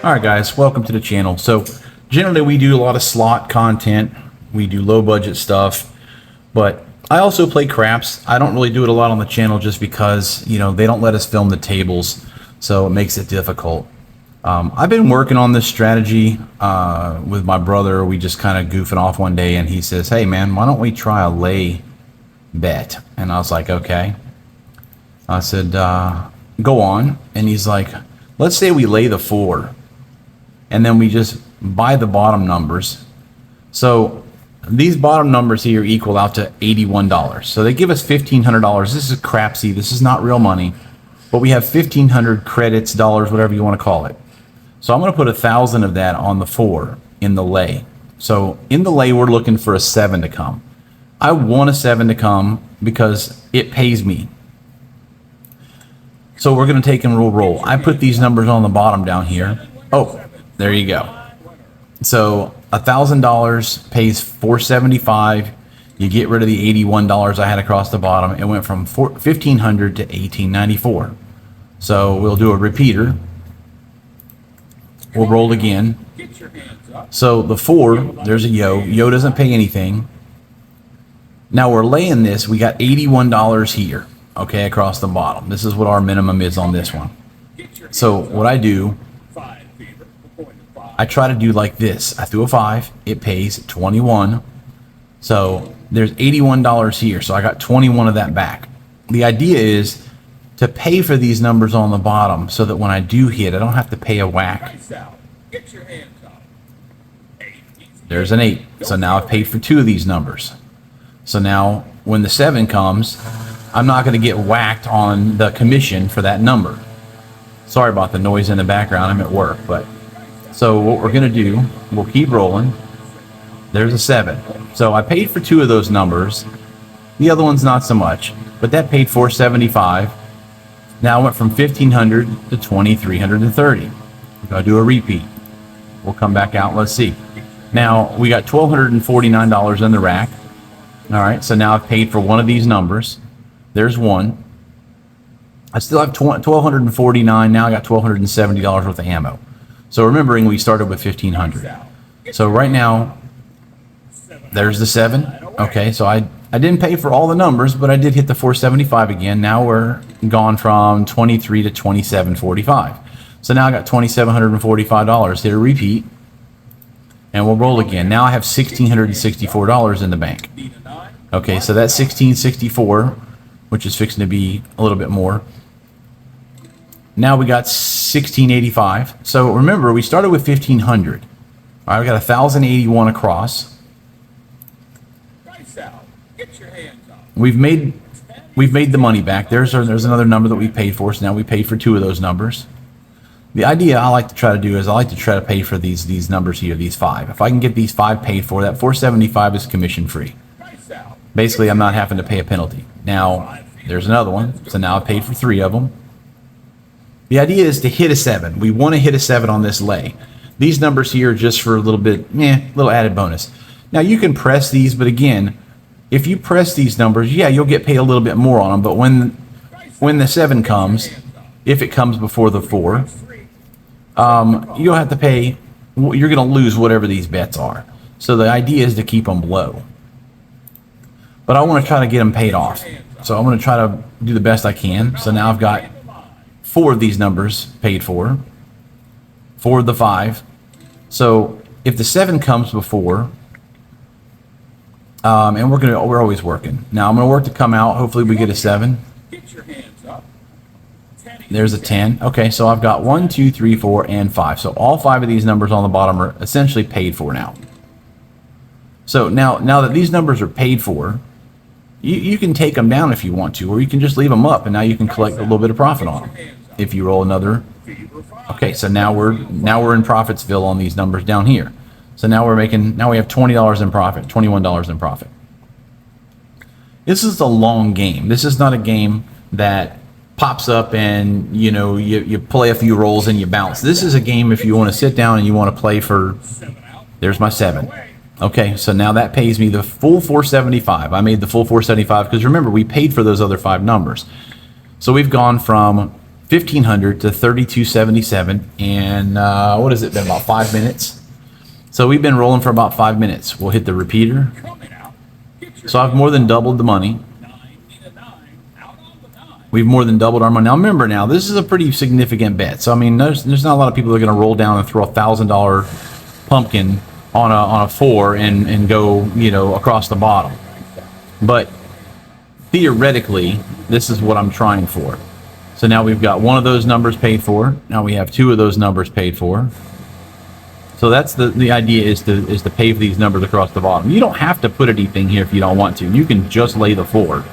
Alright guys, welcome to the channel. So generally we do a lot of slot content, we do low budget stuff, but I also play craps. I don't really do it a lot on the channel just because, you know, they don't let us film the tables, so it makes it difficult. I've been working on this strategy with my brother. We just kind of goofing off one day and he says, hey man, why don't we try a lay bet? And I was like, okay. I said, go on. And he's like, let's say we lay the 4 and then we just buy the bottom numbers. So these bottom numbers here equal out to $81. So they give us $1,500. This is crapsy. This is not real money, but we have 1,500 credits, dollars, whatever you want to call it. So I'm going to put 1,000 of that on the 4 in the lay. So in the lay, we're looking for a 7 to come. I want a 7 to come because it pays me. So we're going to take and roll. I put these numbers on the bottom down here. Oh, there you go. So $1,000 pays $475. You get rid of the $81 I had across the bottom. It went from $1,500 to $1,894. So we'll do a repeater. We'll roll again. So the 4, there's a yo. Yo doesn't pay anything. Now we're laying this. We got $81 here, okay, across the bottom. This is what our minimum is on this one. So what I do, I try to do like this. I threw a 5. It pays 21. So there's $81 here. So I got 21 of that back. The idea is to pay for these numbers on the bottom so that when I do hit, I don't have to pay a whack. There's an 8. So now I've paid for 2 of these numbers. So now when the 7 comes, I'm not going to get whacked on the commission for that number. Sorry about the noise in the background. I'm at work, but so what we're going to do, we'll keep rolling. There's a 7. So I paid for 2 of those numbers. The other one's not so much, but that paid $475. Now I went from $1,500 to $2,330. We're going to do a repeat. We'll come back out. Let's see. Now we got $1,249 in the rack. All right, so now I've paid for one of these numbers. There's one. I still have $1,249. Now I got $1,270 worth of ammo. So remembering we started with $1,500. So right now, there's the 7. Okay, so I didn't pay for all the numbers, but I did hit the $475 again. Now we're gone from 23 to 27.45. So now I got $2,745. Hit a repeat, and we'll roll again. Now I have $1,664 in the bank. Okay, so that's $1,664, which is fixing to be a little bit more. Now we got $1,685. So remember, we started with $1,500. All right, we got $1,081 across. We've made the money back. There's another number that we paid for. So now we paid for 2 of those numbers. The idea I like to try to do is I like to try to pay for these numbers here, these 5. If I can get these 5 paid for, that $475 is commission free. Basically, I'm not having to pay a penalty. Now, there's another one. So now I paid for 3 of them. The idea is to hit a 7. We want to hit a 7 on this lay. These numbers here are just for a little bit, little added bonus. Now, you can press these, but again, if you press these numbers, yeah, you'll get paid a little bit more on them. But when the 7 comes, if it comes before the 4, you'll have to pay. You're going to lose whatever these bets are. So the idea is to keep them low. But I want to try to get them paid off. So I'm going to try to do the best I can. So now I've got 4 of these numbers paid for. 4 of the 5. So if the 7 comes before, and we're always working. Now I'm going to work to come out. Hopefully we get a 7. There's a 10. Okay, so I've got 1, 2, 3, 4, and 5. So all 5 of these numbers on the bottom are essentially paid for now. So now that these numbers are paid for, you can take them down if you want to, or you can just leave them up, and now you can collect a little bit of profit on them. If you roll another. Okay, so now we're in Profitsville on these numbers down here. So now we have $20 in profit, $21 in profit. This is a long game. This is not a game that pops up and you play a few rolls and you bounce. This is a game if you want to sit down and you want to play for. There's my 7. Okay, so now that pays me the full $475. I made the full $475 because remember we paid for those other 5 numbers. So we've gone from $1,500 to $3,277, and what has it been, about 5 minutes? So we've been rolling for about 5 minutes. We'll hit the repeater. So I've more than doubled the money. We've more than doubled our money. Now remember, now this is a pretty significant bet. So I mean, there's not a lot of people that are going to roll down and throw $1,000 pumpkin on a 4 and go, you know, across the bottom. But theoretically, this is what I'm trying for. So now we've got one of those numbers paid for. Now we have 2 of those numbers paid for. So that's the idea, is to pay for these numbers across the bottom. You don't have to put anything here if you don't want to. You can just lay the 4.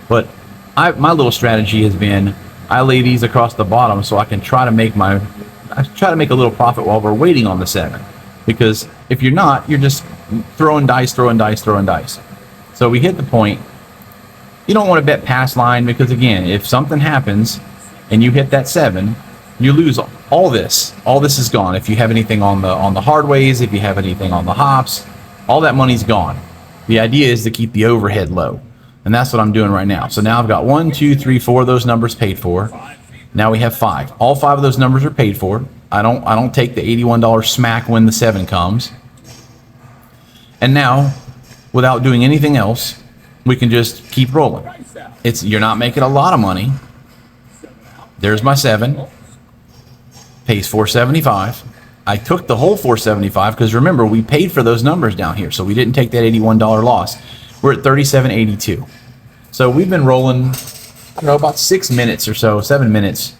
But my little strategy has been, I lay these across the bottom so I can try to make a little profit while we're waiting on the 7. Because if you're not, you're just throwing dice. So we hit the point. You don't want to bet past line, because again, if something happens and you hit that 7, you lose all this. All this is gone. If you have anything on the hard ways, if you have anything on the hops, all that money's gone. The idea is to keep the overhead low. And that's what I'm doing right now. So now I've got 1, 2, 3, 4 of those numbers paid for. Now we have 5. All 5 of those numbers are paid for. I don't take the $81 smack when the 7 comes. And now, without doing anything else, we can just keep rolling. You're not making a lot of money. There's my 7. Pays $475. I took the whole $475 because remember, we paid for those numbers down here, so we didn't take that $81 loss. We're at $37.82. So we've been rolling, I don't know, about 6 minutes or so, 7 minutes.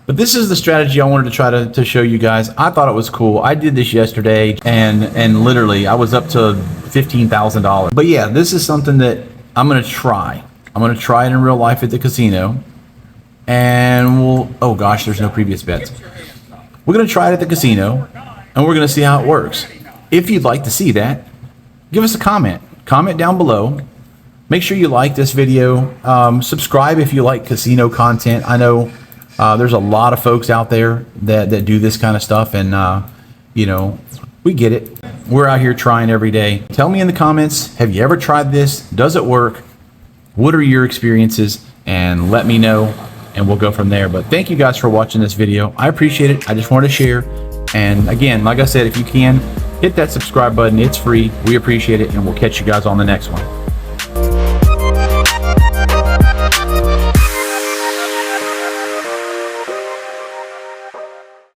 But this is the strategy I wanted to try to show you guys. I thought it was cool. I did this yesterday, and literally I was up to $15,000. But yeah, this is something that I'm going to try. I'm going to try it in real life at the casino. And oh gosh, there's no previous bets. We're going to try it at the casino, and we're going to see how it works. If you'd like to see that, give us a comment. Comment down below. Make sure you like this video. Subscribe if you like casino content. I know there's a lot of folks out there that do this kind of stuff, and you know, we get it. We're out here trying every day. Tell me in the comments, have you ever tried this? Does it work? What are your experiences? And let me know, and we'll go from there. But thank you guys for watching this video. I appreciate it. I just wanted to share. And again, like I said, if you can, hit that subscribe button. It's free. We appreciate it, and we'll catch you guys on the next one.